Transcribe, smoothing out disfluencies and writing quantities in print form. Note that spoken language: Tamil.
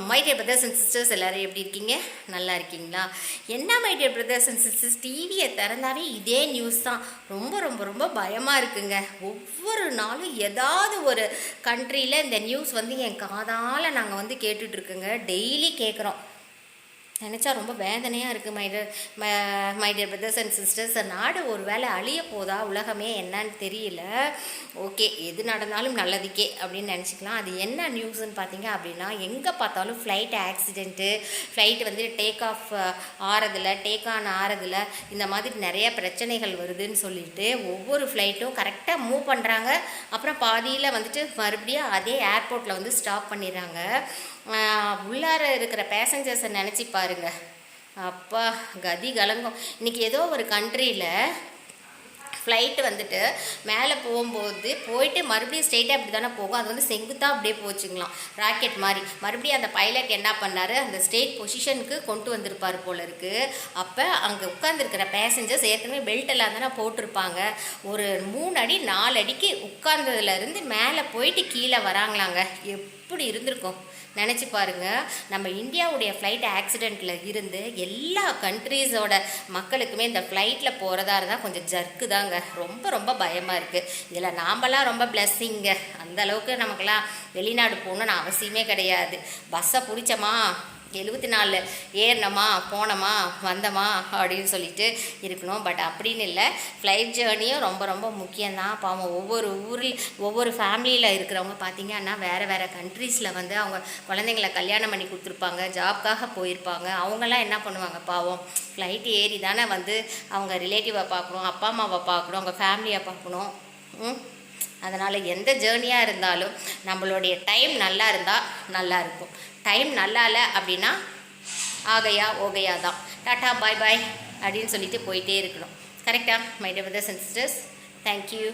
My dear brothers and sisters எல்லோரும் எப்படி இருக்கீங்க? நல்லா இருக்கீங்களா? என்ன my dear brothers and sisters, டிவியை திறந்தாவே இதே நியூஸ் தான். ரொம்ப ரொம்ப ரொம்ப பயமாக இருக்குங்க. ஒவ்வொரு நாளும் ஏதாவது ஒரு கண்ட்ரியில் இந்த நியூஸ் என் காதால் நாங்கள் கேட்டுட்ருக்குங்க. டெய்லி கேட்குறோம். நினச்சா ரொம்ப வேதனையாக இருக்குது. My dear brothers and sisters, நாடு ஒரு வேளை அழிய போதா, உலகமே என்னன்னு தெரியல. ஓகே, எது நடந்தாலும் நல்லதுக்கே அப்படின்னு நினச்சிக்கலாம். அது என்ன நியூஸ்ன்னு பார்த்தீங்க அப்படின்னா, எங்கே பார்த்தாலும் flight accident, flight take off ஆறதில்ல, டேக் ஆன் ஆறதில்ல, இந்த மாதிரி நிறைய பிரச்சனைகள் வருதுன்னு சொல்லிட்டு ஒவ்வொரு ஃப்ளைட்டும் கரெக்டாக மூவ் பண்ணுறாங்க. அப்புறம் பாதியில் மறுபடியும் அதே ஏர்போர்ட்டில் ஸ்டாப் பண்ணிடுறாங்க. உள்ளார இருக்கிற பேசஞ்சர்ஸை நினச்சி பாருங்க. அப்பா கதி கலங்கும். இன்றைக்கி ஏதோ ஒரு கண்ட்ரியில் ஃப்ளைட்டு மேலே போயிட்டு மறுபடியும் ஸ்ட்ரெயிட்டாக அப்படி தானே போகும். அது செங்குத்தாக அப்படியே போச்சுங்களாம், ராக்கெட் மாதிரி. மறுபடியும் அந்த பைலட் என்ன பண்ணார், அந்த ஸ்ட்ரெயிட் பொசிஷனுக்கு கொண்டு வந்திருப்பார் போல இருக்குது. அப்போ அங்கே உட்காந்துருக்கிற பேசஞ்சர்ஸ் ஏற்கனவே பெல்ட் எல்லாம் தானே போட்டிருப்பாங்க. ஒரு 3 அடி 4 அடிக்கு உட்கார்ந்ததுலேருந்து மேலே போயிட்டு கீழே வராங்களாங்க. எப்படி இருந்திருக்கும் நினச்சி பாருங்கள். நம்ம இந்தியாவுடைய ஃப்ளைட் ஆக்சிடெண்ட்டில் இருந்து எல்லா கண்ட்ரீஸோட மக்களுக்குமே இந்த ஃப்ளைட்டில் போகிறதா இருந்தால் கொஞ்சம் ஜர்க்கு தாங்க. ரொம்ப ரொம்ப பயமாக இருக்குது. இதில் நாம்பலாம் ரொம்ப பிளஸ்ஸிங்க. அந்தளவுக்கு நமக்கெல்லாம் வெளிநாடு போகணுன்னு அவசியமே கிடையாது. பஸ்ஸை பிடிச்சோமா, 74 ஏறினோமா, போனோமா, வந்தோமா அப்படின்னு சொல்லிட்டு இருக்கணும். பட் அப்படின்னு இல்லை, ஃப்ளைட் ஜேர்னியும் ரொம்ப ரொம்ப முக்கியம்தான். பாவம் ஒவ்வொரு ஊரில் ஒவ்வொரு ஃபேமிலியில் இருக்கிறவங்க பார்த்திங்கன்னா வேறு கண்ட்ரீஸில் அவங்க குழந்தைங்கள கல்யாணம் பண்ணி கொடுத்துருப்பாங்க, ஜாப்காக போயிருப்பாங்க. அவங்கெல்லாம் என்ன பண்ணுவாங்க பாவம், ஃப்ளைட் ஏறி தானே அவங்க ரிலேட்டிவை பார்க்கணும், அப்பா அம்மாவை பார்க்கணும், அவங்க ஃபேமிலியை பார்க்கணும். அதனால் எந்த ஜேர்னியாக இருந்தாலும் நம்மளுடைய டைம் நல்லா இருந்தால் நல்லாயிருக்கும். டைம் நல்லா இல்லை அப்படின்னா ஆகையா ஓகையா தான், டாட்டா பாய் பாய் அப்படின்னு சொல்லிட்டு போயிட்டே இருக்கணும். கரெக்டாக my dear brothers and sisters? Thank you.